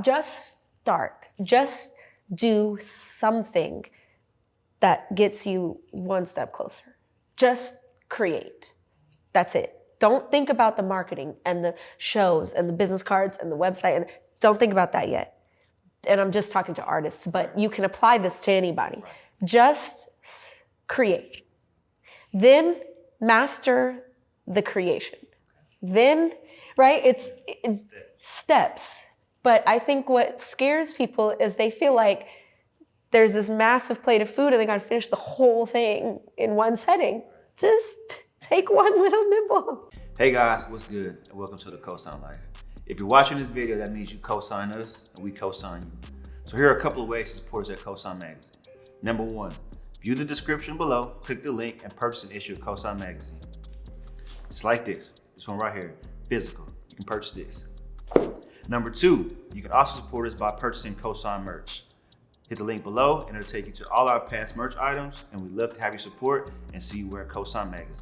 Just start. Just do something that gets you one step closer. Just create. That's it. Don't think about the marketing and the shows and the business cards and the website. And don't think about that yet. And I'm just talking to artists, but you can apply this to anybody. Just create. Then master the creation. Then, right, it's steps. But I think what scares people is they feel like there's this massive plate of food and they got to finish the whole thing in one setting. Just take one little nibble. Hey guys, what's good? And welcome to the COSIGN Life. If you're watching this video, that means you co-sign us and we co-sign you. So here are a couple of ways to support us at COSIGN Magazine. Number one, view the description below, click the link and purchase an issue of COSIGN Magazine. Just like this one right here, physical. You can purchase this. Number two, you can also support us by purchasing COSIGN merch. Hit the link below and it'll take you to all our past merch items, and we'd love to have your support and see you wear COSIGN Magazine.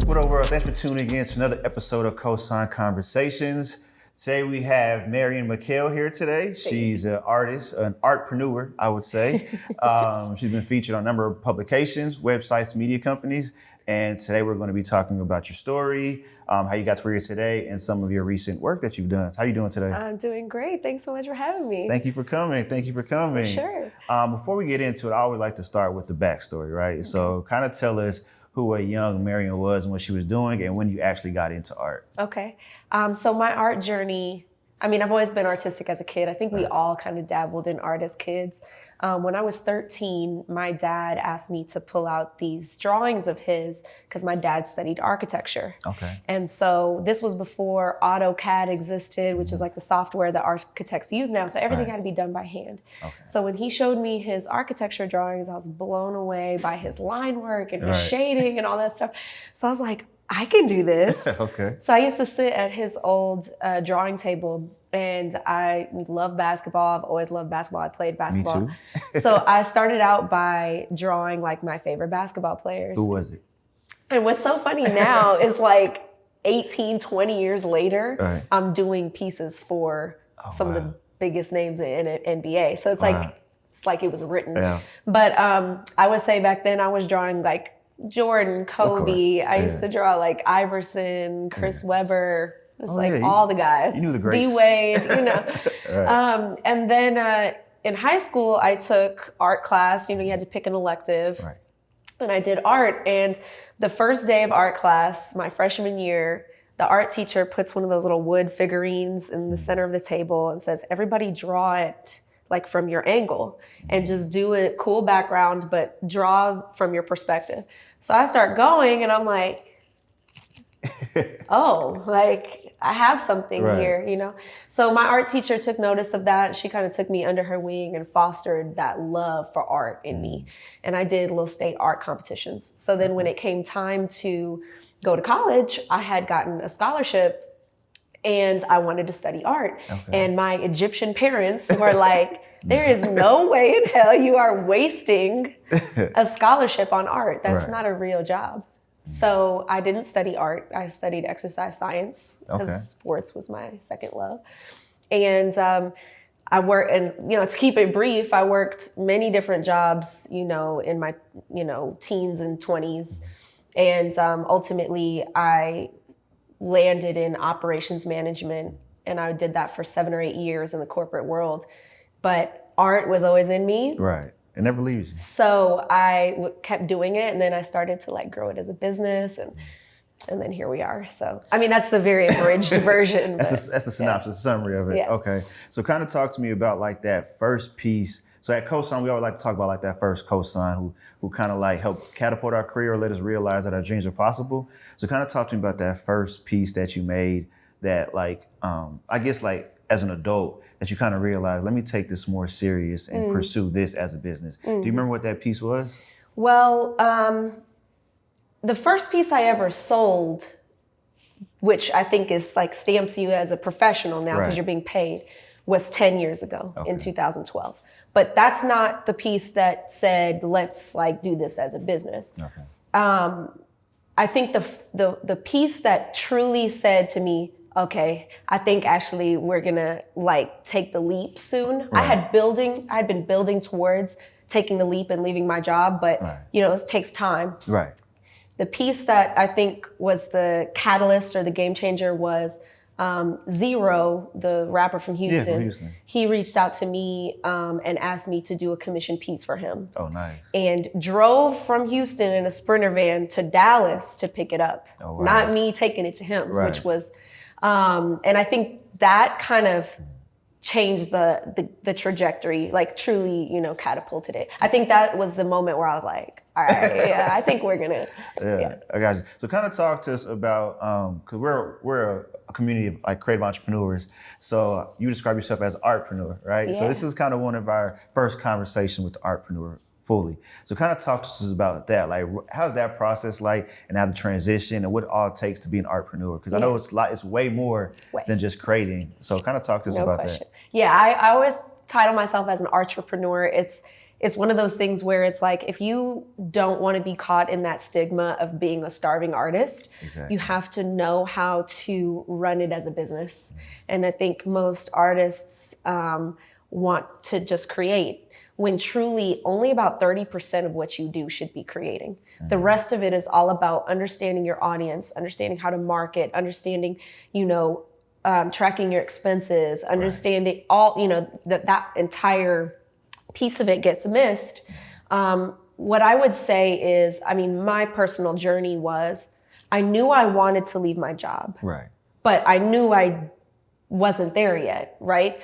What up, world? Thanks for tuning in to another episode of COSIGN Conversations. Today we have Marian Mekhail here today. She's an artist, an artpreneur, I would say. She's been featured on a number of publications, websites, media companies. And today we're going to be talking about your story, how you got to where you're today, and some of your recent work that you've done. How are you doing today? I'm doing great. Thanks so much for having me. Thank you for coming. Thank you for coming. Sure. Before we get into it, I always like to start with the backstory, right? Okay. So kind of tell us who a young Marian was and what she was doing and when you actually got into art. Okay. So my art journey, I've always been artistic as a kid. I think we all kind of dabbled in art as kids. When I was 13, my dad asked me to pull out these drawings of his because my dad studied architecture. Okay. And so this was before AutoCAD existed, which is like the software that architects use now. So everything had to be done by hand. Okay. So when he showed me his architecture drawings, I was blown away by his line work and his shading and all that stuff. So I was like, I can do this. Okay. So I used to sit at his old drawing table, and I love basketball. I've always loved basketball. I played basketball. Me too. So I started out by drawing like my favorite basketball players. Who was it? And what's so funny now is like 18, 20 years later, I'm doing pieces for some of the biggest names in NBA. So it's like it was written. Yeah. But I would say back then I was drawing like Jordan, Kobe. I used to draw like Iverson, Chris Webber. Just all the guys. You knew the greats. D-Wade, and then in high school, I took art class. You had to pick an elective. Right. And I did art. And the first day of art class, my freshman year, the art teacher puts one of those little wood figurines in the center of the table and says, everybody draw it like from your angle and just do a cool background, but draw from your perspective. So I start going and I'm like, I have something here, So my art teacher took notice of that. She kind of took me under her wing and fostered that love for art in me. And I did little state art competitions. So then when it came time to go to college, I had gotten a scholarship and I wanted to study art. Okay. And my Egyptian parents were like, there is no way in hell you are wasting a scholarship on art. That's not a real job. So I didn't study art. I studied exercise science because sports was my second love. And I worked, and to keep it brief, I worked many different jobs, in my, teens and 20s. And ultimately I landed in operations management, and I did that for 7 or 8 years in the corporate world. But art was always in me. Right. It never leaves you. So I kept doing it, and then I started to grow it as a business, and then here we are. So, that's the very abridged version. That's the synopsis, the summary of it. Yeah. Okay. So kind of talk to me about that first piece. So at COSIGN, we always like to talk about that first COSIGN who kind of helped catapult our career or let us realize that our dreams are possible. So kind of talk to me about that first piece that you made that I guess as an adult, that you kind of realized, let me take this more serious and pursue this as a business. Do you remember what that piece was? Well, the first piece I ever sold, which I think is like stamps you as a professional now because you're being paid, was 10 years ago in 2012. But that's not the piece that said, let's like do this as a business. I think the piece that truly said to me, okay, I think actually we're gonna like take the leap soon. I had been building towards taking the leap and leaving my job, but you know, it takes time. The piece that I think was the catalyst or the game changer was Zero, the rapper from Houston. He reached out to me and asked me to do a commission piece for him. Oh, nice. And drove from Houston in a Sprinter van to Dallas to pick it up. Oh, wow. Not me taking it to him, which was, and I think that kind of changed the trajectory, like truly, you know, catapulted it. I think that was the moment where I was like, all right, I think we're gonna. I got you. So kind of talk to us about, cause we're a community of like creative entrepreneurs. So you describe yourself as Artpreneur, right? So this is kind of one of our first conversations with the Artpreneur fully. So kind of talk to us about that. Like, how's that process like, and how the transition, and what it all takes to be an Artpreneur? Because I know it's way more than just creating. So kind of talk to us about that. Yeah, I always title myself as an Artrepreneur. It's one of those things where it's like, if you don't want to be caught in that stigma of being a starving artist, you have to know how to run it as a business. And I think most artists want to just create, when truly only about 30% of what you do should be creating. The rest of it is all about understanding your audience, understanding how to market, understanding, you know, tracking your expenses, understanding all, you know, that entire piece of it gets missed. What I would say is, I mean, my personal journey was, I knew I wanted to leave my job, but I knew I wasn't there yet, right?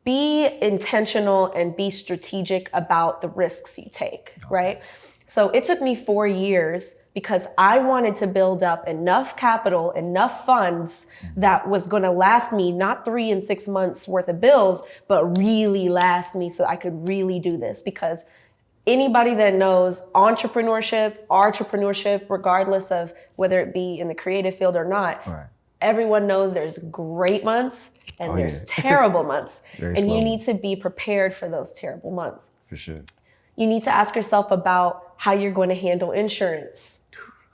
Be intentional and be strategic about the risks you take, right? So it took me 4 years because I wanted to build up enough capital, enough funds that was gonna last me not 3 and 6 months worth of bills, but really last me so I could really do this. Because anybody that knows entrepreneurship, artpreneurship, regardless of whether it be in the creative field or not, everyone knows there's great months and there's terrible months. And you need to be prepared for those terrible months. For sure. You need to ask yourself about how you're going to handle insurance.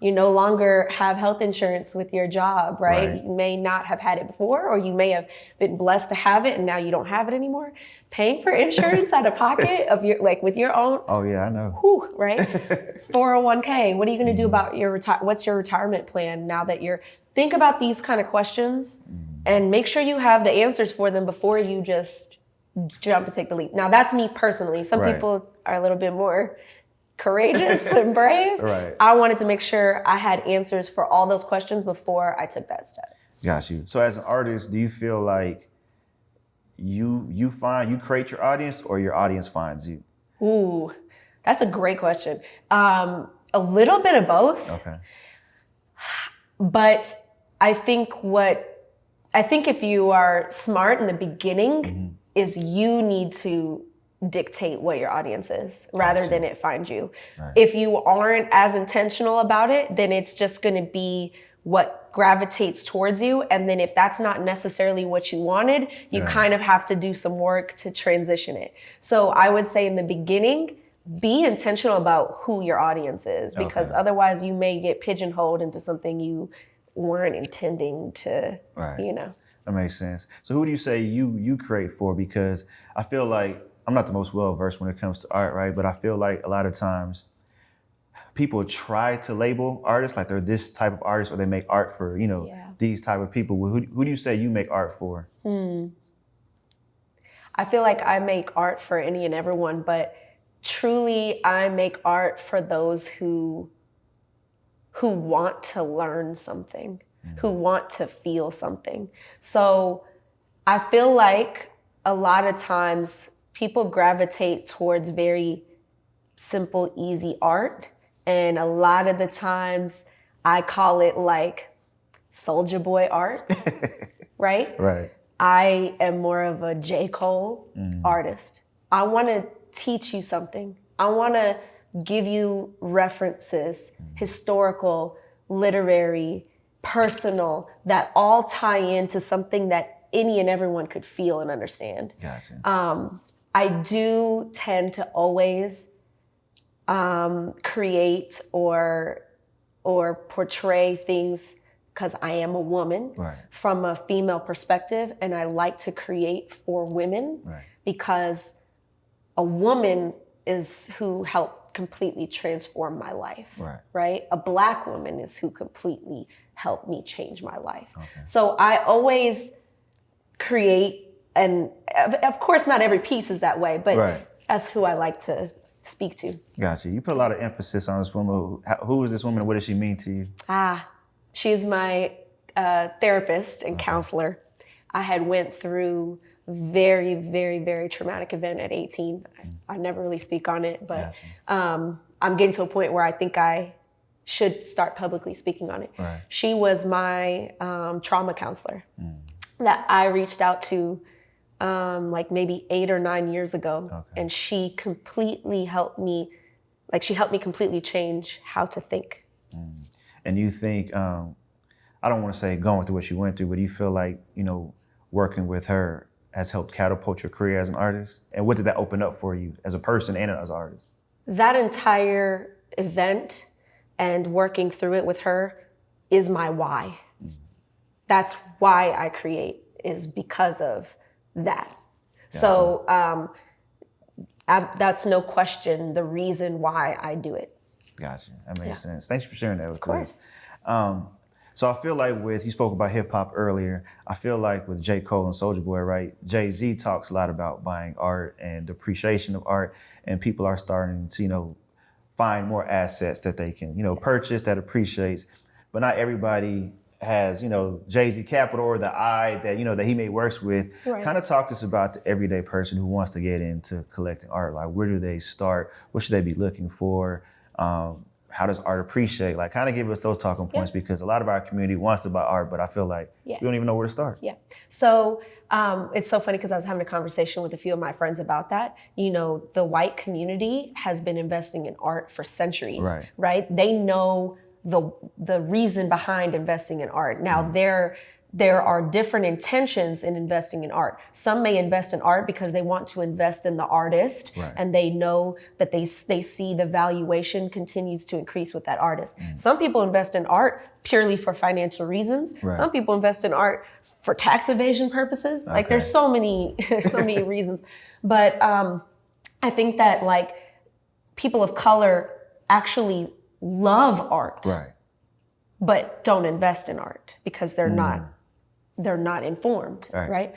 You no longer have health insurance with your job, right? You may not have had it before, or you may have been blessed to have it and now you don't have it anymore. Paying for insurance out of pocket of your, like with your own. Oh yeah, I know. Whew, right? 401k, what are you going to do about your what's your retirement plan now that you're, think about these kind of questions and make sure you have the answers for them before you just jump and take the leap. Now that's me personally. Some people are a little bit more courageous and brave. I wanted to make sure I had answers for all those questions before I took that step. Got you. So as an artist, do you feel like you create your audience, or your audience finds you? Ooh, that's a great question. A little bit of both. Okay. But I think if you are smart in the beginning, is you need to dictate what your audience is rather than it find you. If you aren't as intentional about it, then it's just going to be what gravitates towards you. And then if that's not necessarily what you wanted, you kind of have to do some work to transition it. So I would say in the beginning, be intentional about who your audience is, because otherwise you may get pigeonholed into something you weren't intending to, you know. That makes sense. So who do you say you create for? Because I feel like I'm not the most well-versed when it comes to art, right? But I feel like a lot of times people try to label artists like they're this type of artist, or they make art for, you know, these type of people. Who do you say you make art for? I feel like I make art for any and everyone, but truly I make art for those who want to learn something, who want to feel something. So I feel like a lot of times people gravitate towards very simple, easy art. And a lot of the times I call it like Soulja Boy art, right? I am more of a J. Cole artist. I want to teach you something. I want to give you references, historical, literary, personal, that all tie into something that any and everyone could feel and understand. Gotcha. I do tend to always create or portray things because I am a woman from a female perspective, and I like to create for women because a woman is who helped completely transform my life, right? A Black woman is who completely helped me change my life. So I always create, and of course not every piece is that way, but that's who I like to speak to. Gotcha. You put a lot of emphasis on this woman. Who is this woman and what does she mean to you? She's my therapist and counselor. I had went through very, very, very traumatic event at 18. I never really speak on it, but I'm getting to a point where I think I should start publicly speaking on it. She was my trauma counselor that I reached out to like maybe 8 or 9 years ago. And she completely helped me, she helped me completely change how to think. And you think, I don't want to say going through what she went through, but you feel like, working with her has helped catapult your career as an artist? And what did that open up for you as a person and as an artist? That entire event and working through it with her is my why. That's why I create, is because of that. So that's no question the reason why I do it. Gotcha. That makes sense. Thanks for sharing that with me. Of course. So I feel like you spoke about hip hop earlier. I feel like with J. Cole and Soulja Boy, right? Jay-Z talks a lot about buying art and the appreciation of art, and people are starting to, find more assets that they can, purchase that appreciates. But not everybody has, Jay-Z capital or the eye that, that he may works with. Kind of talk to us about the everyday person who wants to get into collecting art. Like, where do they start? What should they be looking for? How does art appreciate? Kind of give us those talking points, because a lot of our community wants to buy art, but I feel like we don't even know where to start. So it's so funny because I was having a conversation with a few of my friends about that. The white community has been investing in art for centuries, right? They know the reason behind investing in art. Now there are different intentions in investing in art. Some may invest in art because they want to invest in the artist, and they know that they see the valuation continues to increase with that artist. Some people invest in art purely for financial reasons. Some people invest in art for tax evasion purposes. There's so many reasons. But I think that people of color actually love art, but don't invest in art because they're not informed, right?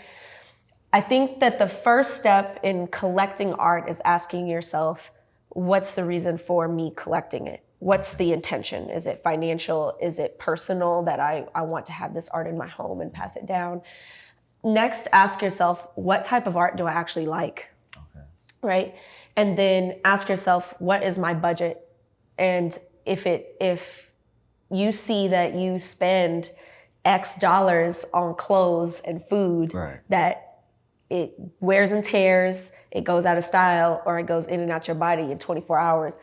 I think that the first step in collecting art is asking yourself, what's the reason for me collecting it? What's the intention? Is it financial? Is it personal that I want to have this art in my home and pass it down? Next, ask yourself, what type of art do I actually like, right? And then ask yourself, what is my budget? And if you see that you spend X dollars on clothes and food, that it wears and tears, it goes out of style, or it goes in and out your body in 24 hours,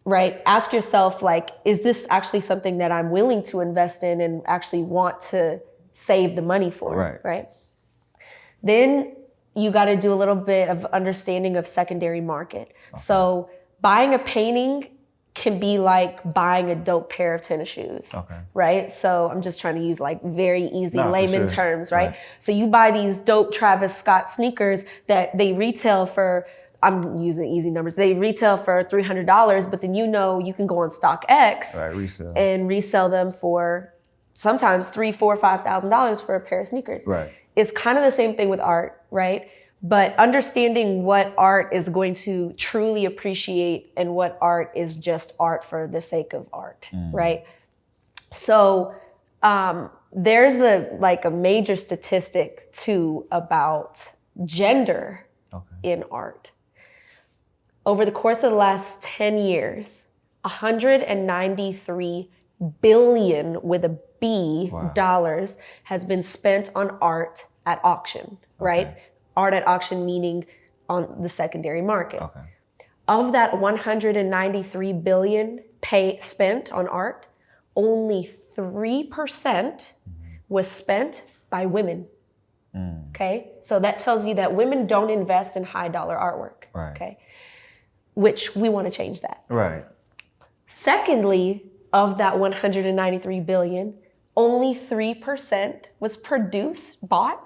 right? Ask yourself, is this actually something that I'm willing to invest in and actually want to save the money for, right? Then you got to do a little bit of understanding of secondary market. So buying a painting can be like buying a dope pair of tennis shoes, right? So I'm just trying to use very easy layman terms, right? So you buy these dope Travis Scott sneakers that they retail for, I'm using easy numbers, they retail for $300, but then you can go on StockX and resell them for sometimes $3,000, $4,000, $5,000 for a pair of sneakers. It's kind of the same thing with art, right? But understanding what art is going to truly appreciate and what art is just art for the sake of art, right? So there's a major statistic too about gender in art. Over the course of the last 10 years, 193 billion with a B dollars has been spent on art at auction, right? Art at auction meaning on the secondary market. Of that 193 billion spent on art, only 3% was spent by women. Okay, so that tells you that women don't invest in high dollar artwork. Right. Okay, which we want to change that. Right. Secondly, of that 193 billion, only 3% was produced by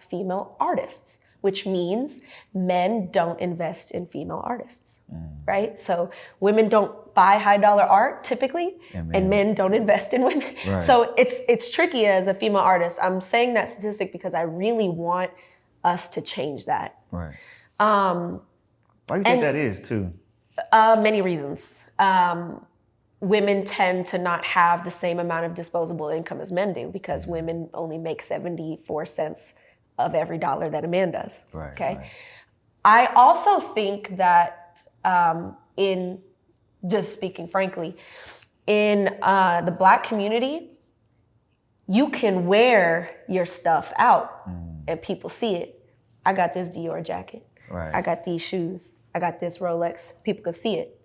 female artists, which means men don't invest in female artists, right? So women don't buy high dollar art typically, and men don't invest in women. Right. So it's tricky as a female artist. I'm saying that statistic because I really want us to change that. Right. Why do you think that is too? Many reasons. Women tend to not have the same amount of disposable income as men do because women only make 74 cents of every dollar that a man does. Right, okay. Right. I also think that in just speaking frankly, in the Black community, you can wear your stuff out and people see it. I got this Dior jacket. Right. I got these shoes. I got this Rolex. People can see it.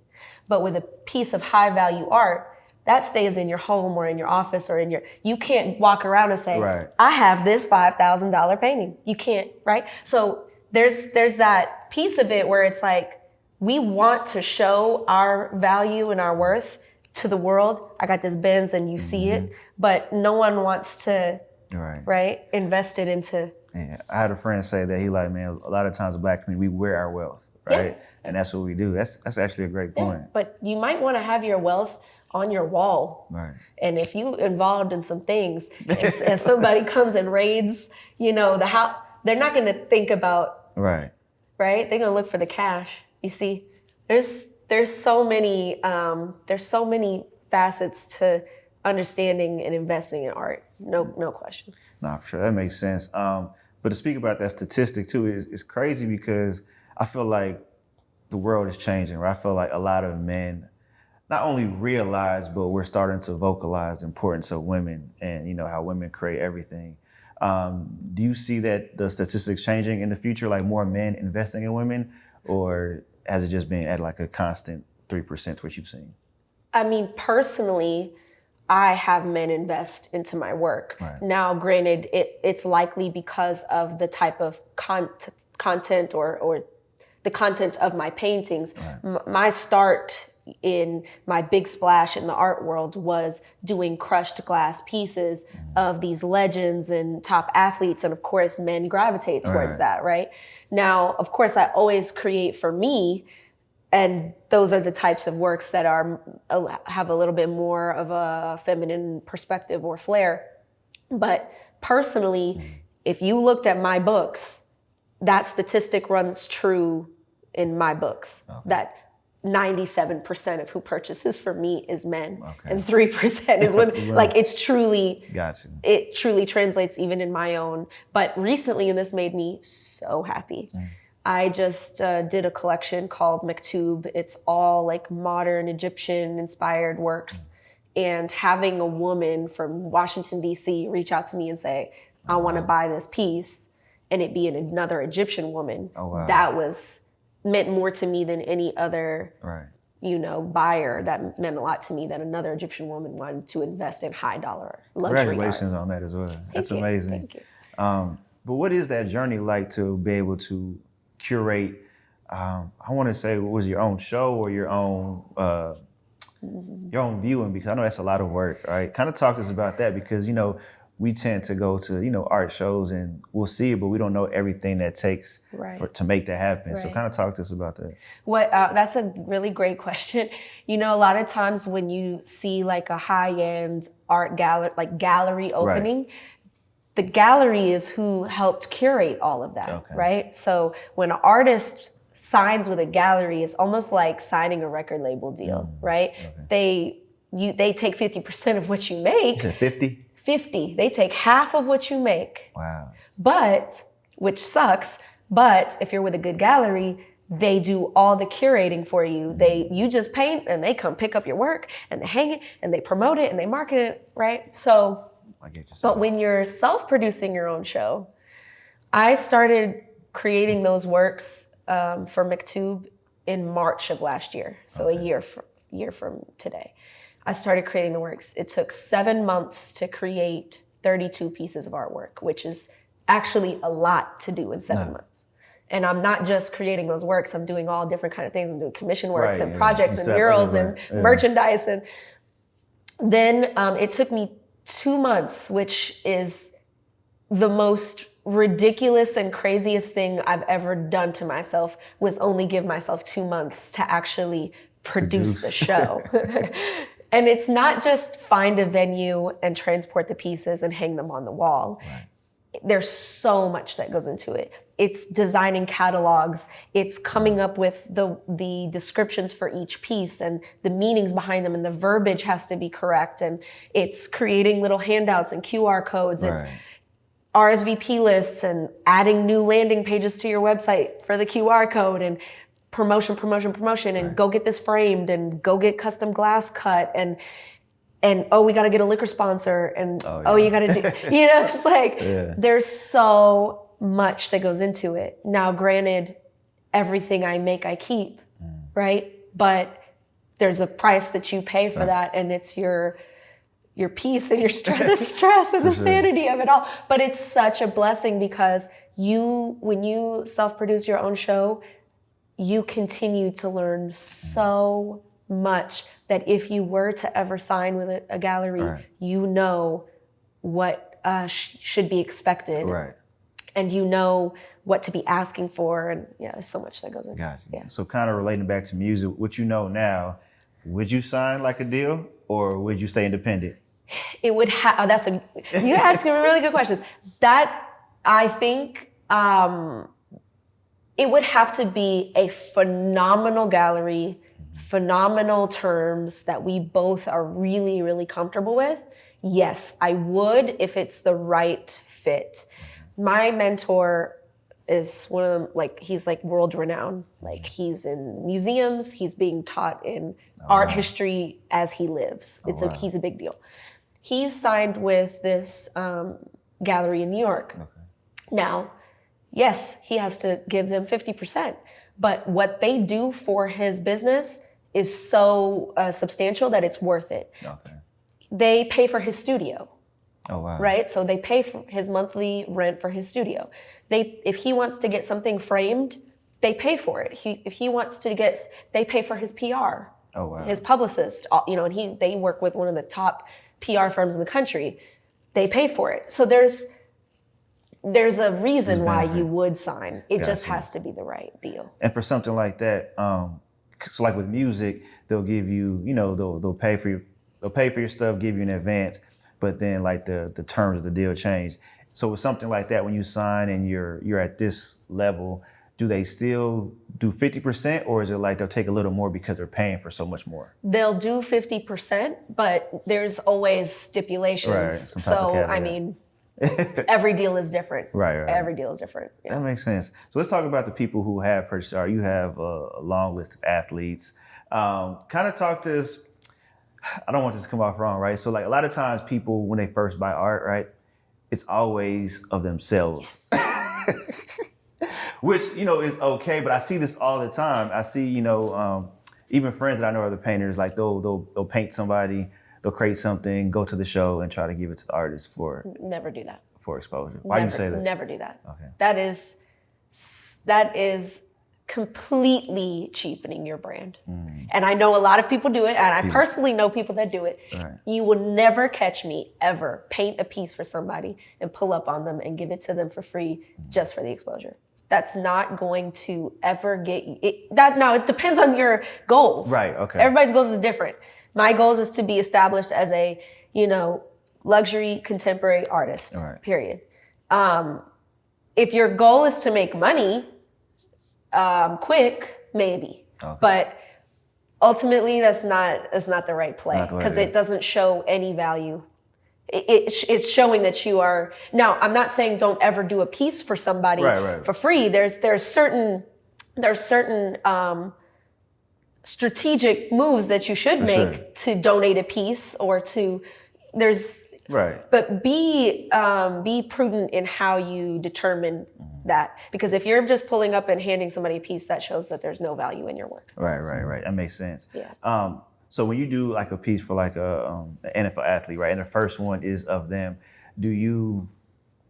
But with a piece of high value art, that stays in your home or in your office or you can't walk around and say, right. I have this $5,000 painting. You can't, right? So there's that piece of it where it's like, we want to show our value and our worth to the world. I got this Benz and you see it, but no one wants to, right, invest it into. Yeah, I had a friend say that he like, man, a lot of times the Black community, we wear our wealth, right? Yeah. And that's what we do. That's actually a great point. Yeah, but you might want to have your wealth on your wall. Right. And if you involved in some things, and somebody comes and raids, the house, they're not going to think about, right? They're going to look for the cash. You see, there's so many facets to understanding and investing in art. No question. Nah, for sure, that makes sense. But to speak about that statistic too, is crazy because I feel like the world is changing, right? I feel like a lot of men not only realize, but we're starting to vocalize the importance of women and, how women create everything. Do you see that the statistics changing in the future, like more men investing in women, or has it just been at like a constant 3% what you've seen? I mean, personally, I have men invest into my work. Right. Now, granted, it's likely because of the type of content or the content of my paintings. Right. My start in my big splash in the art world was doing crushed glass pieces of these legends and top athletes. And of course, men gravitate towards that, right? Now, of course, I always create for me. And those are the types of works that have a little bit more of a feminine perspective or flair. But personally, if you looked at my books, that statistic runs true in my books. Okay. That 97% of who purchases from me is men, and 3% is women. Right. Like it truly translates even in my own. But recently, and this made me so happy, I just did a collection called Maktub. It's all like modern Egyptian inspired works. And having a woman from Washington, D.C. reach out to me and say, I want to buy this piece, and it be another Egyptian woman. That meant more to me than any other, buyer. That meant a lot to me that another Egyptian woman wanted to invest in high dollar luxury Congratulations art. on that as well. That's amazing. Thank you. But what is that journey like to be able to curate, I want to say, was your own show or your own viewing? Because I know that's a lot of work, right? Kind of talk to us about that because, we tend to go to, art shows and we'll see it, but we don't know everything that takes to make that happen. Right. So kind of talk to us about that. That's a really great question. A lot of times when you see like a high-end art gallery opening, the gallery is who helped curate all of that, right? So when an artist signs with a gallery, it's almost like signing a record label deal, right? Okay. They take 50% of what you make. You said 50? 50. They take half of what you make. Wow. Which sucks, but if you're with a good gallery, they do all the curating for you. You just paint and they come pick up your work and they hang it and they promote it and they market it, right? So, but when you're self-producing your own show, I started creating those works for Maktub in March of last year. So a year from today. I started creating the works. It took 7 months to create 32 pieces of artwork, which is actually a lot to do in 7 months. And I'm not just creating those works, I'm doing all different kind of things. I'm doing commission works and projects and murals and merchandise. And then it took me 2 months, which is the most ridiculous and craziest thing I've ever done to myself, was only give myself 2 months to actually produce the show. And it's not just find a venue and transport the pieces and hang them on the wall. Right. There's so much that goes into it. It's designing catalogs. It's coming up with the descriptions for each piece and the meanings behind them, and the verbiage has to be correct. And it's creating little handouts and QR codes. Right. It's RSVP lists and adding new landing pages to your website for the QR code, and promotion, and go get this framed, and go get custom glass cut, and we got to get a liquor sponsor, and you got to do, it's like there's so much that goes into it. Now, granted, everything I make, I keep, right? But there's a price that you pay for that, and it's your peace and your stress, the stress and the sanity of it all. But it's such a blessing, because when you self-produce your own show, you continue to learn so much that if you were to ever sign with a gallery, you know what should be expected. Right. And you know what to be asking for. And there's so much that goes into it. Yeah. So kind of relating back to music, what you know now, would you sign like a deal, or would you stay independent? It would have, you're asking really good questions. That, I think, it would have to be a phenomenal gallery, phenomenal terms that we both are really, really comfortable with. Yes, I would, if it's the right fit. My mentor is one of them, he's world renowned. He's in museums, he's being taught in art history as he lives. He's a big deal. He's signed with this gallery in New York. Okay. Now, yes, he has to give them 50%, but what they do for his business is so substantial that it's worth it. Okay. They pay for his studio. Oh, wow. Right? So they pay for his monthly rent for his studio. If he wants to get something framed, they pay for it. If he wants to they pay for his PR. Oh, wow. His publicist, and they work with one of the top PR firms in the country. They pay for it. So there's a reason why you would sign. It just has to be the right deal. And for something like that, so like with music, they'll give you, they'll pay for your stuff, give you an advance, but then the terms of the deal change. So with something like that, when you sign and you're at this level, do they still do 50%, or is it they'll take a little more because they're paying for so much more? They'll do 50%, but there's always stipulations. Right. So, every deal is different. Right. Every deal is different. Yeah. That makes sense. So let's talk about the people who have purchased art. You have a long list of athletes. Kind of talk to us. I don't want this to come off wrong, right? So a lot of times people, when they first buy art, right, it's always of themselves. Yes. Which, is okay, but I see this all the time. I see, even friends that I know are the painters, they'll paint somebody, they'll create something, go to the show and try to give it to the artist for... Never do that. For exposure. Why do you say that? Never do that. Okay. That is completely cheapening your brand. And I know a lot of people do it, and I personally know people that do it. Right. You will never catch me ever paint a piece for somebody and pull up on them and give it to them for free just for the exposure. That's not going to ever get you. It depends on your goals. Right, okay. Everybody's goals is different. My goals is to be established as a, luxury contemporary artist, period. If your goal is to make money quick, maybe. Okay. But ultimately, that's not the right play, because it doesn't show any value. It's showing that you are... Now, I'm not saying don't ever do a piece for somebody for free. There's certain strategic moves that you should make to donate a piece, or to... Right. But be prudent in how you determine that, because if you're just pulling up and handing somebody a piece, that shows that there's no value in your work. Right. That makes sense. Yeah. So when you do like a piece for like an NFL athlete, right, and the first one is of them, do you,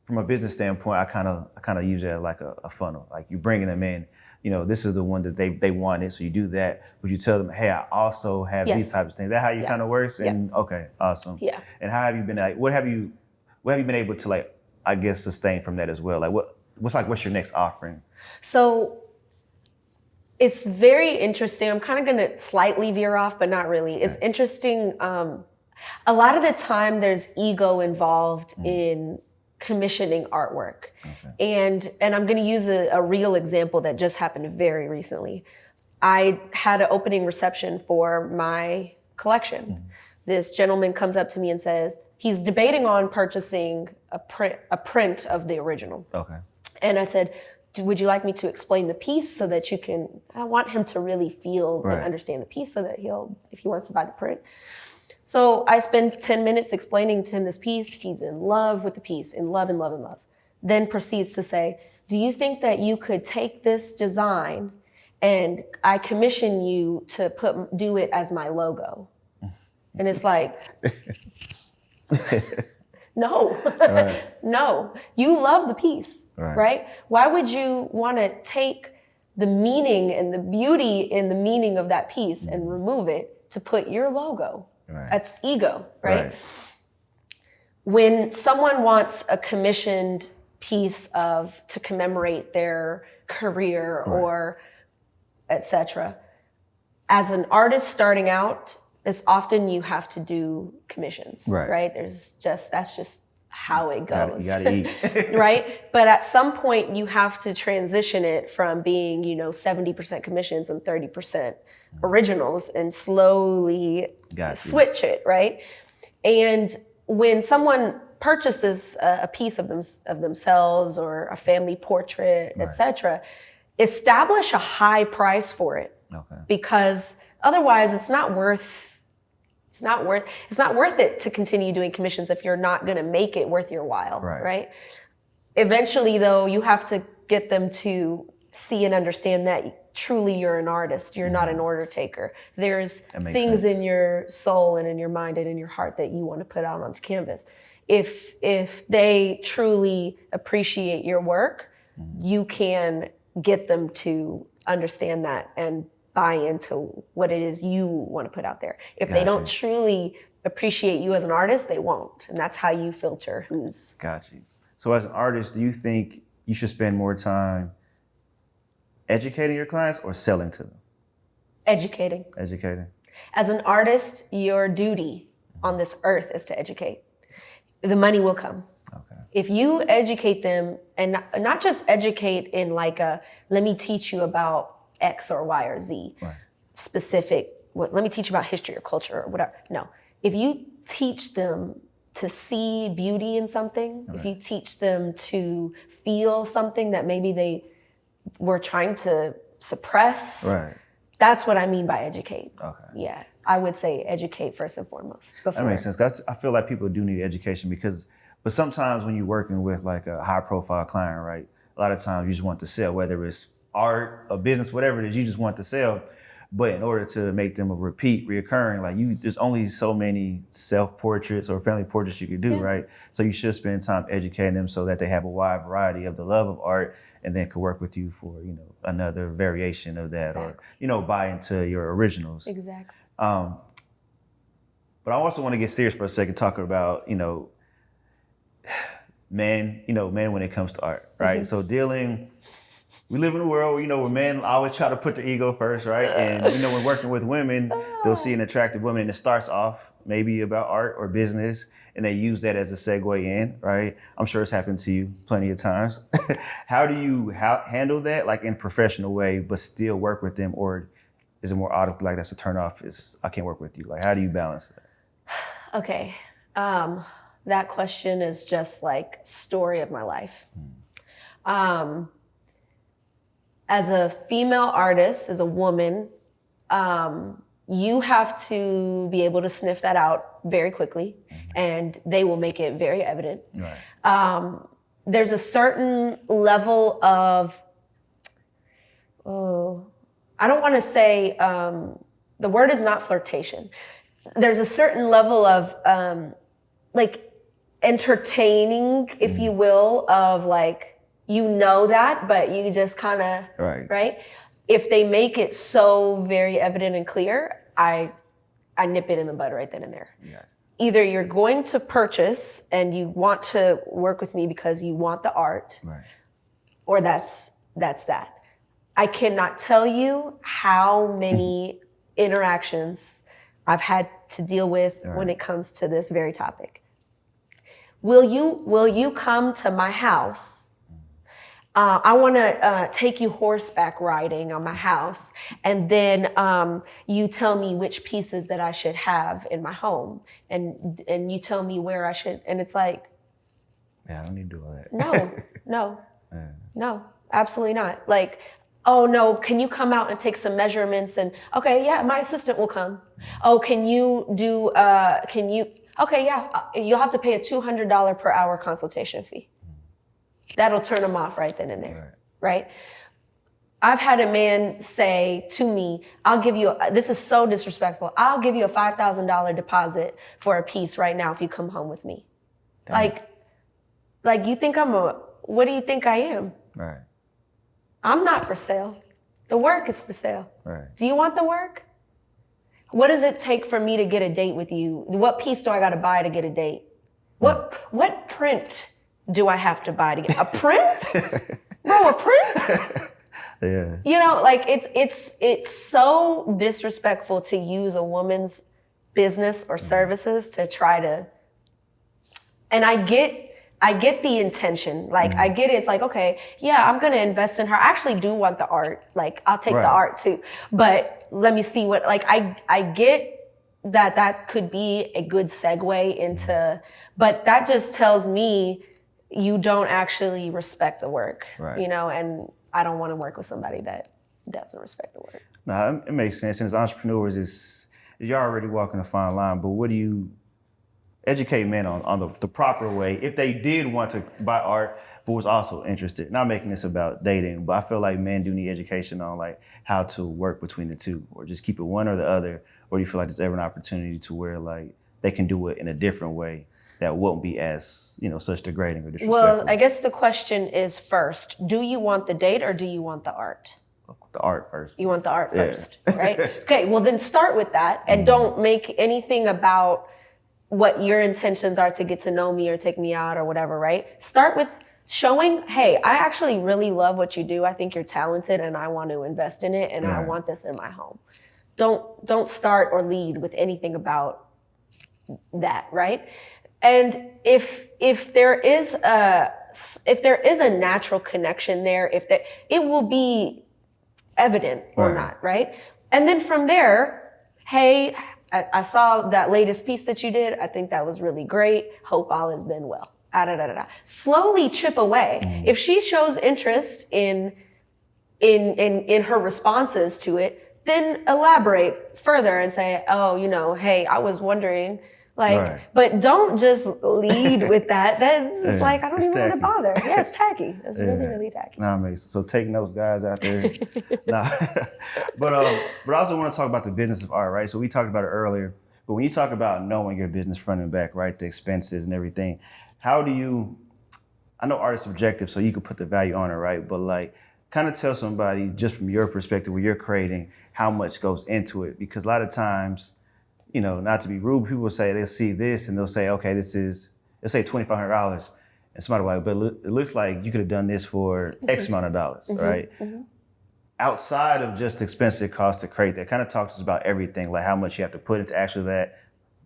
from a business standpoint, I kind of use it like a funnel. Like you bringing them in, this is the one that they wanted, so you do that. Would you tell them, hey, I also have these types of things? Is that how you kind of works? And okay, awesome. Yeah. And how have you been like? What have you been able to like? I guess sustain from that as well. Like what's your next offering? So it's very interesting. I'm kind of going to slightly veer off, but not really. It's interesting. A lot of the time, there's ego involved in commissioning artwork. Okay. And I'm going to use a real example that just happened very recently. I had an opening reception for my collection. Mm-hmm. This gentleman comes up to me and says he's debating on purchasing a print of the original. Okay. And I said, would you like me to explain the piece so that I want him to really feel and understand the piece so that if he wants to buy the print. So I spend 10 minutes explaining to him this piece. He's in love with the piece, in love. Then proceeds to say, do you think that you could take this design and I commission you to do it as my logo? And it's like, no, no, you love the piece, right? Why would you want to take the meaning and the beauty in the meaning of that piece and remove it to put your logo? That's ego, right? When someone wants a commissioned piece to commemorate their career or etc., as an artist starting out, it's often you have to do commissions, right? That's just how it goes. You gotta eat. Right? But at some point you have to transition it from being, 70% commissions and 30% originals and slowly switch it, right? And when someone purchases a piece of themselves or a family portrait, etc., establish a high price for it. Okay. Because otherwise it's not worth it to continue doing commissions if you're not going to make it worth your while, right? Eventually, though, you have to get them to see and understand that truly you're an artist. You're not an order taker. There's things in your soul and in your mind and in your heart that you want to put out onto canvas. If they truly appreciate your work, you can get them to understand that and buy into what it is you want to put out there. If they don't truly appreciate you as an artist, they won't. And that's how you filter who's... Got you. So as an artist, do you think you should spend more time educating your clients or selling to them? Educating. As an artist, your duty on this earth is to educate. The money will come. Okay. If you educate them, and not just educate in like let me teach you about X or Y or Z, specific, let me teach you about history or culture or whatever. No, if you teach them to see beauty in something, if you teach them to feel something that maybe they were trying to suppress, that's what I mean by educate. Okay. Yeah, I would say educate first and foremost. That makes sense. I feel like people do need education but sometimes when you're working with like a high profile client, right, a lot of times you just want to sell, whether it's art, a business, whatever it is, you just want to sell. But in order to make them reoccurring, like there's only so many self-portraits or family portraits you could do, right? So you should spend time educating them so that they have a wide variety of the love of art and then could work with you for, another variation of that or, buy into your originals. Exactly. But I also want to get serious for a second, talking about, men when it comes to art, right? So we live in a world, where men always try to put their ego first, right? And, when working with women, they'll see an attractive woman and it starts off maybe about art or business and they use that as a segue in, right? I'm sure it's happened to you plenty of times. How do you handle that, like in a professional way, but still work with them? Or is it more automatic, like that's a turn off, I can't work with you? Like, how do you balance that? Okay. That question is just like story of my life. As a female artist, as a woman, you have to be able to sniff that out very quickly, and they will make it very evident. Right. There's a certain level of, I don't want to say, the word is not flirtation. There's a certain level of like entertaining, if you will, of like, that, but you just kind of, right? If they make it so very evident and clear, I nip it in the bud right then and there. Yeah. Either you're going to purchase and you want to work with me because you want the art, Right. or that's that. I cannot tell you how many interactions I've had to deal with when it comes to this very topic. Will you come to my house? I want to take you horseback riding on my house, and then you tell me which pieces that I should have in my home, and you tell me where I should, and it's like, yeah, I don't need to do all that. No, absolutely not. Like, oh no, can you come out and take some measurements? And okay, yeah, my assistant will come. Oh, can you do? Okay, yeah, you'll have to pay a $200 per hour consultation fee. That'll turn them off right then and there, right? I've had a man say to me, this is so disrespectful, I'll give you a $5,000 deposit for a piece right now if you come home with me. Damn. Like you think what do you think I am? Right. I'm not for sale. The work is for sale. Right. Do you want the work? What does it take for me to get a date with you? What piece do I got to buy to get a date? What print do I have to buy to get a print? Bro, a print? Yeah. You know, like it's so disrespectful to use a woman's business or services to try to, and I get the intention. Like I get it. It's like, okay, yeah, I'm going to invest in her. I actually do want the art. Like I'll take the art too, but let me see what, like I get that could be a good segue into, but that just tells me you don't actually respect the work, you know, and I don't want to work with somebody that doesn't respect the work. No, it makes sense. And as entrepreneurs, you're already walking a fine line, but what do you educate men on the proper way if they did want to buy art, but was also interested? Not making this about dating, but I feel like men do need education on like how to work between the two, or just keep it one or the other, or do you feel like there's ever an opportunity to where like they can do it in a different way that won't be as, you know, such degrading or disrespectful? Well, I guess the question is first, do you want the date or do you want the art? The art first. You want the art first, right? Okay, well then start with that and don't make anything about what your intentions are to get to know me or take me out or whatever, right? Start with showing, hey, I actually really love what you do. I think you're talented and I want to invest in it and I want this in my home. Don't start or lead with anything about that, right? And if there is a natural connection there, it will be evident or not, right? And then from there, hey, I saw that latest piece that you did. I think that was really great. Hope all has been well. Slowly chip away. If she shows interest in her responses to it, then elaborate further and say, oh, you know, hey, I was wondering. But don't just lead with that. That's like, I don't even want to bother. Yeah, it's tacky. It's really, really tacky. Nah, amazing. So take notes, guys, out there. But I also want to talk about the business of art, right? So we talked about it earlier, but when you talk about knowing your business front and back, right, the expenses and everything, how do you, I know art is subjective, so you can put the value on it, right? But like, kind of tell somebody just from your perspective where you're creating how much goes into it, because a lot of times, you know, not to be rude, people will say, they'll see this and they'll say, okay, this is, let's say $2,500. And somebody will be like, but it looks like you could have done this for X amount of dollars, right? Outside of just the expenses it costs to create that, kind of talks to us about everything, like how much you have to put into actually that,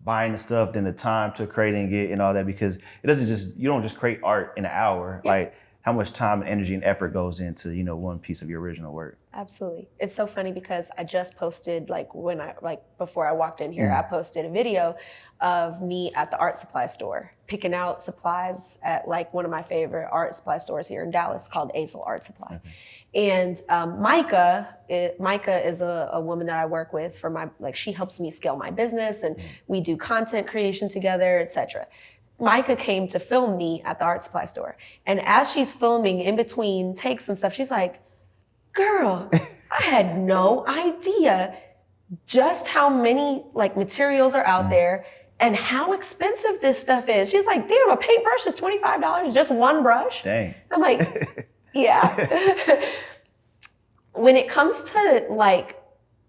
buying the stuff, then the time to creating it and all that, because it doesn't just, you don't just create art in an hour. Like how much time and energy and effort goes into, one piece of your original work. Absolutely. It's so funny because I just posted, before I walked in here, I posted a video of me at the art supply store, picking out supplies at one of my favorite art supply stores here in Dallas called Azel Art Supply. And Micah is a woman that I work with for she helps me scale my business, and we do content creation together, etc. Micah came to film me at the art supply store. And as she's filming in between takes and stuff, she's like, girl, I had no idea just how many materials are out there and how expensive this stuff is. She's like, damn, a paintbrush is $25, just one brush? Dang. I'm like, yeah. When it comes to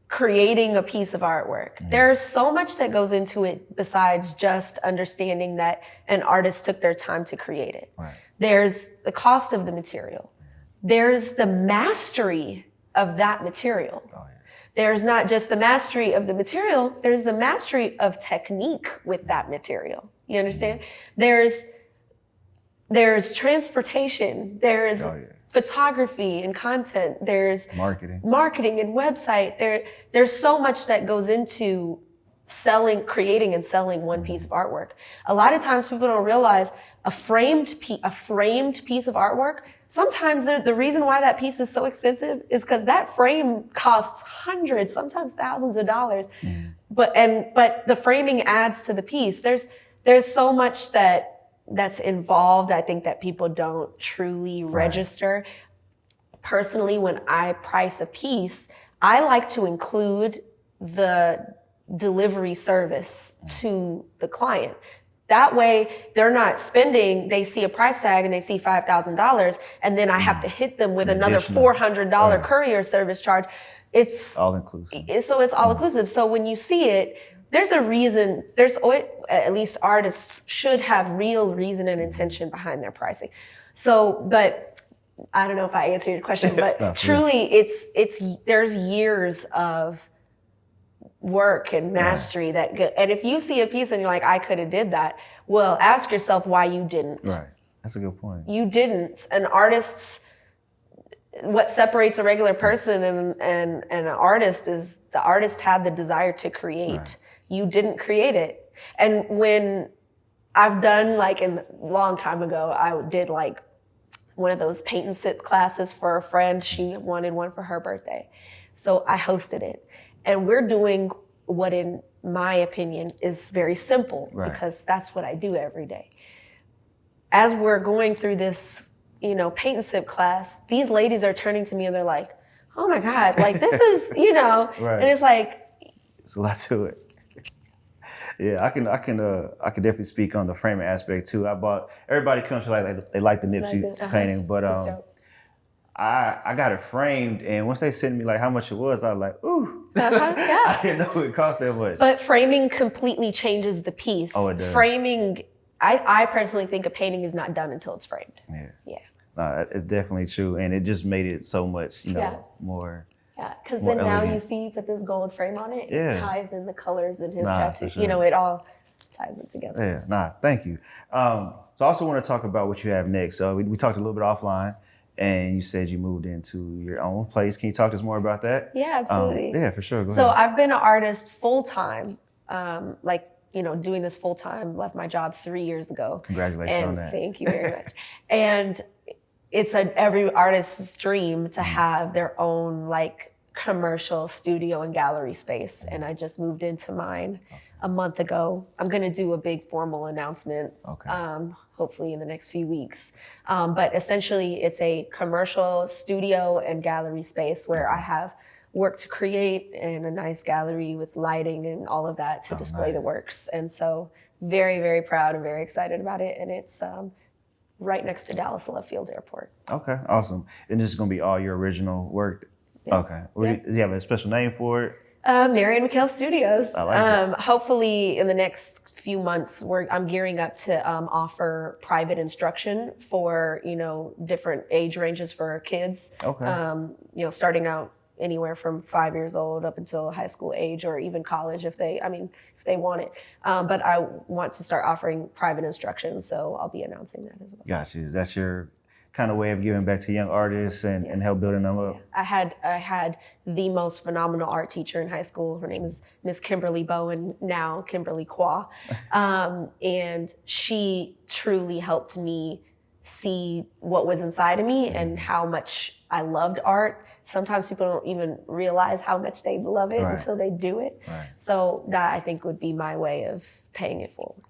creating a piece of artwork, there's so much that goes into it besides just understanding that an artist took their time to create it. Right. There's the cost of the material. There's the mastery of that material. Oh, yeah. There's not just the mastery of the material, there's the mastery of technique with that material. You understand? There's transportation, there's photography and content, there's marketing and website. There's so much that goes into creating and selling one piece of artwork. A lot of times people don't realize a framed piece of artwork, sometimes the reason why that piece is so expensive is because that frame costs hundreds, sometimes thousands of dollars. But the framing adds to the piece. There's so much that's involved, I think, that people don't truly register. Personally, when I price a piece, I like to include the delivery service to the client. That way, they're not spending, they see a price tag and they see $5,000, and then I have to hit them with another $400 courier service charge. It's all inclusive. So it's all inclusive. So when you see it, there's a reason, at least artists should have real reason and intention behind their pricing. So, but I don't know if I answered your question, but truly there's years of work and mastery and if you see a piece and you're like, I could have did that, well, ask yourself why you didn't. Right. That's a good point. You didn't. What separates a regular person and an artist is the artist had the desire to create. Right. You didn't create it. And when I've done a long time ago, I did one of those paint and sip classes for a friend. She wanted one for her birthday. So I hosted it. And we're doing what, in my opinion, is very simple because that's what I do every day. As we're going through this, paint and sip class, these ladies are turning to me and they're like, oh my God, this is, and it's it's a lot to it. Yeah, I can definitely speak on the framing aspect too. Everybody comes to they like the Nipsey painting, but I got it framed, and once they sent me how much it was, I was like, ooh, I didn't know it cost that much. But framing completely changes the piece. Oh, it does. Framing, I personally think a painting is not done until it's framed. Yeah. No, it's definitely true, and it just made it so much, more. Yeah, because then now you see you put this gold frame on it, it ties in the colors in his tattoo. Sure. It all ties it together. Yeah, thank you. So I also want to talk about what you have next. So we talked a little bit offline, and you said you moved into your own place. Can you talk to us more about that? Yeah, absolutely. Yeah, for sure. Go so ahead. I've been an artist full-time, doing this full-time, left my job 3 years ago. Congratulations on that. Thank you very much. And it's every artist's dream to have their own commercial studio and gallery space. And I just moved into mine a month ago. I'm gonna do a big formal announcement, hopefully in the next few weeks. But essentially it's a commercial studio and gallery space where I have work to create and a nice gallery with lighting and all of that to display the works. And so very, very proud and very excited about it. And it's right next to Dallas Love Field Airport. Okay, awesome. And this is gonna be all your original work? Yeah. Okay. Do you have a special name for it? Marian Mekhail Studios. I like it. Hopefully in the next few months, I'm gearing up to offer private instruction for, different age ranges for kids. Okay. Starting out anywhere from 5 years old up until high school age, or even college if they want it. But I want to start offering private instruction, so I'll be announcing that as well. Gotcha. Is that your kind of way of giving back to young artists and help building them up? I had the most phenomenal art teacher in high school. Her name is Miss Kimberly Bowen, now Kimberly Qua. And she truly helped me see what was inside of me and how much I loved art. Sometimes people don't even realize how much they love it until they do it. So that I think would be my way of paying it forward.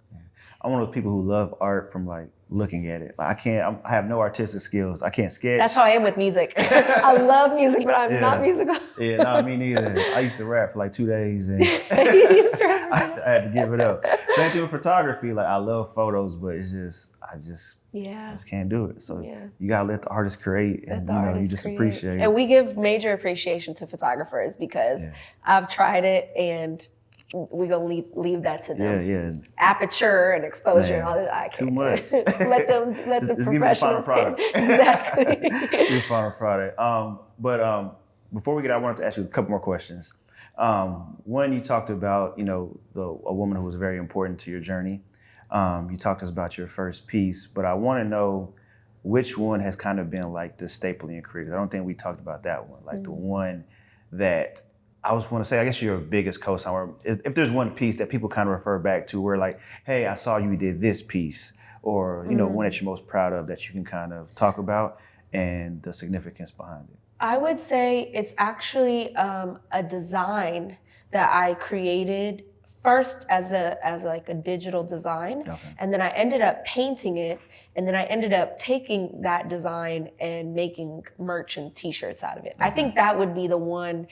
I'm one of those people who love art from like looking at it. Like I have no artistic skills. I can't sketch. That's how I am with music. I love music, but I'm not musical. Yeah, no, me neither. I used to rap for like 2 days and I had to give it up. Same thing with photography. Like I love photos, but it's just, I just can't do it. So you gotta let the artist create and you just appreciate it. And we give major appreciation to photographers because I've tried it and we're gonna leave that to them. Aperture and exposure and all that. It's too much. let them just give me the final product. Exactly. The final product. But before we get out, I wanted to ask you a couple more questions. One, you talked about, a woman who was very important to your journey. You talked to us about your first piece, but I want to know which one has kind of been like the staple in your career. I don't think we talked about that one. Like the one that I was want to say, I guess your biggest co-signer. If there's one piece that people kind of refer back to where like, hey, I saw you did this piece, or, one that you're most proud of that you can kind of talk about and the significance behind it. I would say it's actually a design that I created first as like a digital design, and then I ended up painting it, and then I ended up taking that design and making merch and t-shirts out of it. I think that would be the one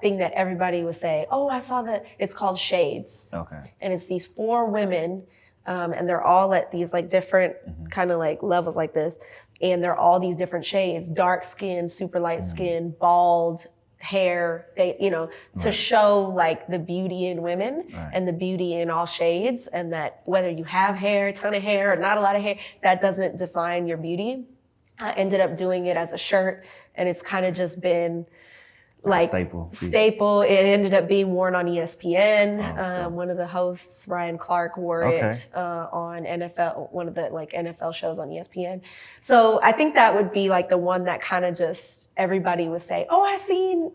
thing that everybody would say, oh, I saw that. It's called Shades. And it's these 4 women, and they're all at these like different kind of like levels like this. And they're all these different shades, dark skin, super light skin, bald hair, to show like the beauty in women and the beauty in all shades, and that whether you have hair, a ton of hair, or not a lot of hair, that doesn't define your beauty. I ended up doing it as a shirt, and it's kind of just been like staple. It ended up being worn on ESPN. One of the hosts, Ryan Clark, wore it on NFL, one of the like NFL shows on ESPN. So I think that would be like the one that kind of just everybody would say, oh, I seen,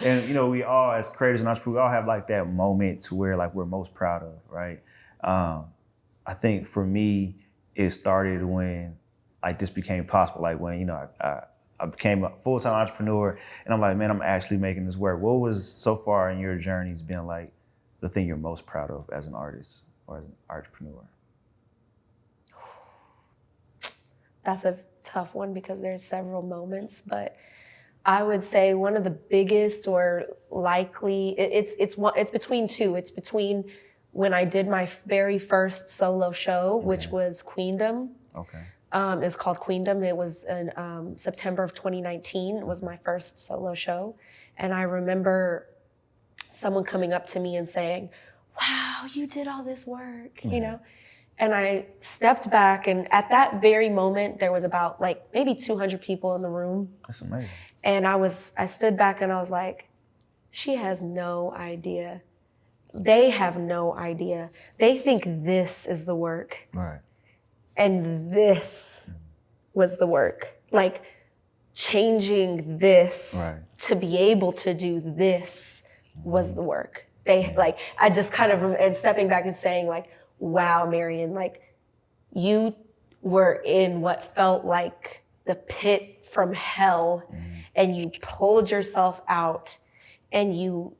And we all, as creators and entrepreneurs, we all have like that moment to where like we're most proud of, right? I think for me, it started when like this became possible. Like when, I became a full-time entrepreneur, and I'm like, man, I'm actually making this work. What was so far in your journeys been like the thing you're most proud of as an artist or as an entrepreneur? That's a tough one because there's several moments, but I would say one of the biggest or likely, it's between 2. It's between when I did my very first solo show, which was Queendom. It's called Queendom. It was in September of 2019. It was my first solo show. And I remember someone coming up to me and saying, wow, you did all this work, And I stepped back, and at that very moment, there was about like maybe 200 people in the room. That's amazing. And I stood back and I was like, she has no idea. They have no idea. They think this is the work. Right. And this was the work. Like changing this to be able to do this was the work. I just kind of, and stepping back and saying like, wow, Marian, like you were in what felt like the pit from hell, and you pulled yourself out, and you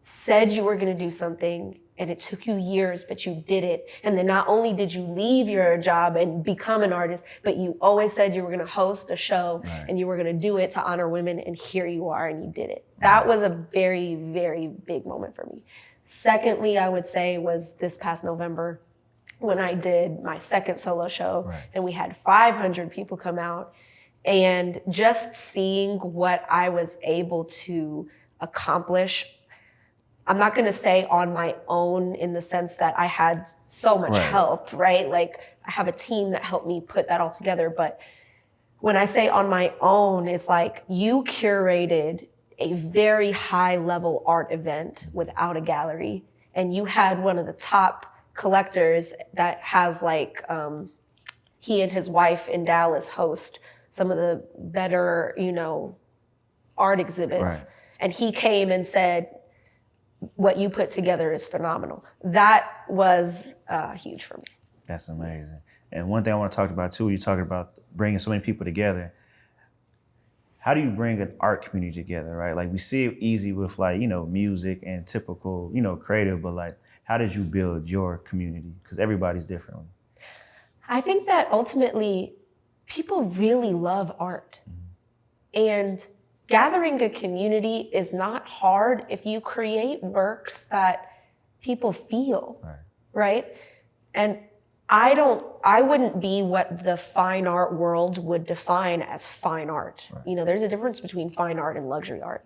said you were gonna do something, and it took you years, but you did it. And then not only did you leave your job and become an artist, but you always said you were gonna host a show and you were gonna do it to honor women, and here you are and you did it. That was a very, very big moment for me. Secondly, I would say was this past November when I did my second solo show and we had 500 people come out, and just seeing what I was able to accomplish. I'm not going to say on my own in the sense that I had so much help, right? Like I have a team that helped me put that all together. But when I say on my own, it's like you curated a very high level art event without a gallery. And you had one of the top collectors that has like, he and his wife in Dallas host some of the better, art exhibits. Right. And he came and said, what you put together is phenomenal. That was huge for me. That's amazing. And one thing I want to talk about too, you're talking about bringing so many people together. How do you bring an art community together, right? Like we see it easy with like, music and typical, creative, but like, how did you build your community? Because everybody's different. I think that ultimately people really love art. And gathering a community is not hard if you create works that people feel, right? And I wouldn't be what the fine art world would define as fine art. Right. There's a difference between fine art and luxury art.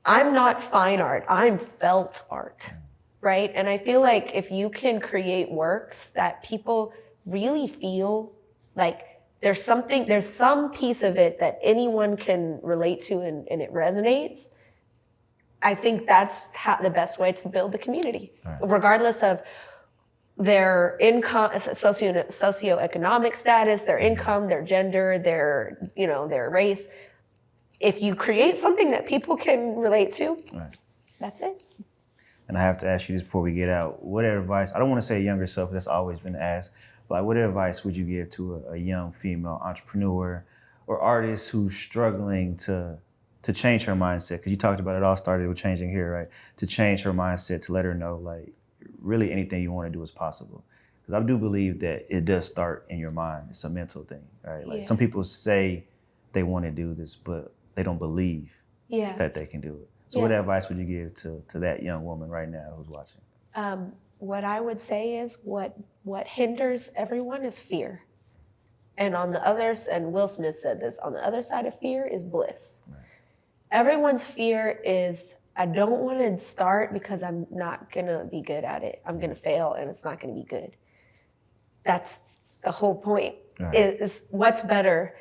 I'm not fine art, I'm felt art, right? And I feel like if you can create works that people really feel like there's some piece of it that anyone can relate to and it resonates, I think that's the best way to build the community, regardless of their income, socioeconomic status, their income, their gender, their race. If you create something that people can relate to, that's it. And I have to ask you this before we get out. What advice, I don't want to say younger self, that's always been asked, but like, what advice would you give to a young female entrepreneur or artist who's struggling to change her mindset? Because you talked about it all started with changing here, right? To change her mindset, to let her know like, really anything you want to do is possible. Because I do believe that it does start in your mind. It's a mental thing, right? Like some people say they want to do this, but they don't believe that they can do it. So what advice would you give to that young woman right now who's watching? What I would say is what hinders everyone is fear. And on the others, and Will Smith said this, on the other side of fear is bliss. Right. Everyone's fear is, I don't want to start because I'm not going to be good at it. I'm going to fail and it's not going to be good. That's the whole point. Right. Is what's better,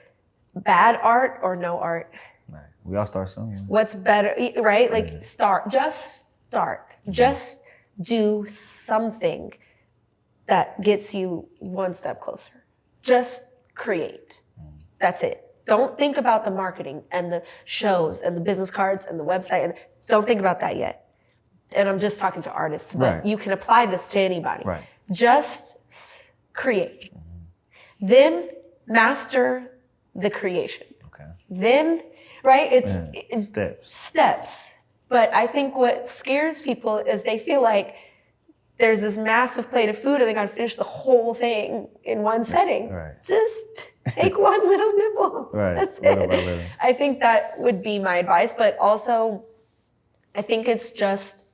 bad art or no art? Right. We all start somewhere. What's better, right? Like just start. Just do something that gets you one step closer. Just create. That's it. Don't think about the marketing and the shows and the business cards and the website. And don't think about that yet. And I'm just talking to artists, but you can apply this to anybody. Right. Just create. Then master the creation. Okay. Then, right? It's steps. But I think what scares people is they feel like there's this massive plate of food and they got to finish the whole thing in one setting. Right. Just take one little nibble. Right. That's it. I think that would be my advice. But also, I think it's just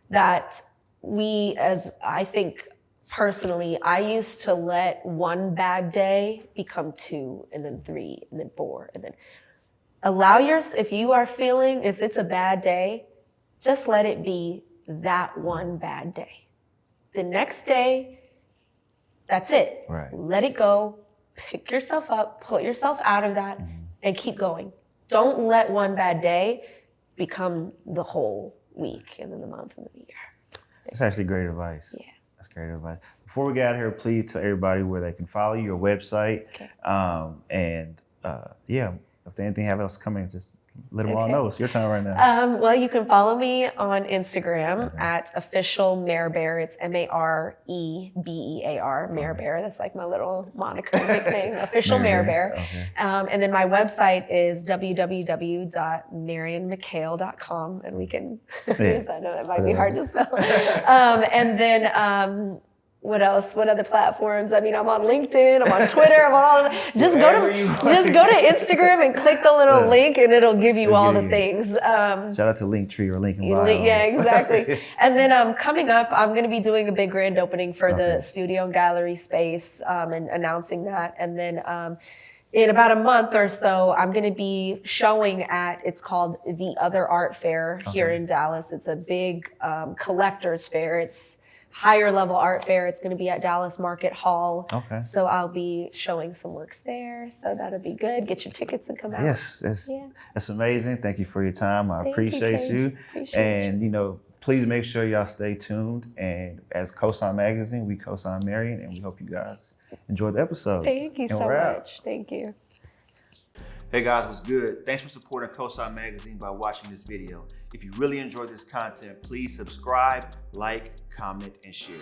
that I think personally, I used to let one bad day become 2 and then 3 and then 4 and then if it's a bad day, just let it be that one bad day. The next day, that's it. Right. Let it go, pick yourself up, pull yourself out of that and keep going. Don't let one bad day become the whole week and then the month and the year. That's actually great advice. Yeah. That's great advice. Before we get out of here, please tell everybody where they can follow your website. Okay. If there's anything else coming, just let them all know. It's your time right now. Well, you can follow me on Instagram at official Mayor Bear. It's Marebear, Mayor Bear. That's like my little moniker nickname, official Mayor Bear. Okay. And then my website is www.marianmekhail.com, and we can. I know that might be hard to spell. And then. What else? What other platforms? I mean, I'm on LinkedIn, I'm on Twitter, I'm on all. Just go to Instagram and click the little link, and it'll give you all the things. Shout out to Linktree or Link in Bio. Yeah, exactly. And then coming up, I'm going to be doing a big grand opening for the studio and gallery space, and announcing that. And then in about a month or so, I'm going to be showing at, it's called the Other Art Fair here in Dallas. It's a big collector's fair. It's higher level art fair. It's going to be at Dallas Market Hall. Okay. So I'll be showing some works there. So that'll be good. Get your tickets and come out. Yes, that's amazing. Thank you for your time. I appreciate you. And please make sure y'all stay tuned. And as COSIGN Magazine, we co-sign Marian, and we hope you guys enjoy the episode. Thank you so much. Thank you. Hey guys, what's good? Thanks for supporting COSIGN Magazine by watching this video. If you really enjoyed this content, please subscribe, like, comment, and share.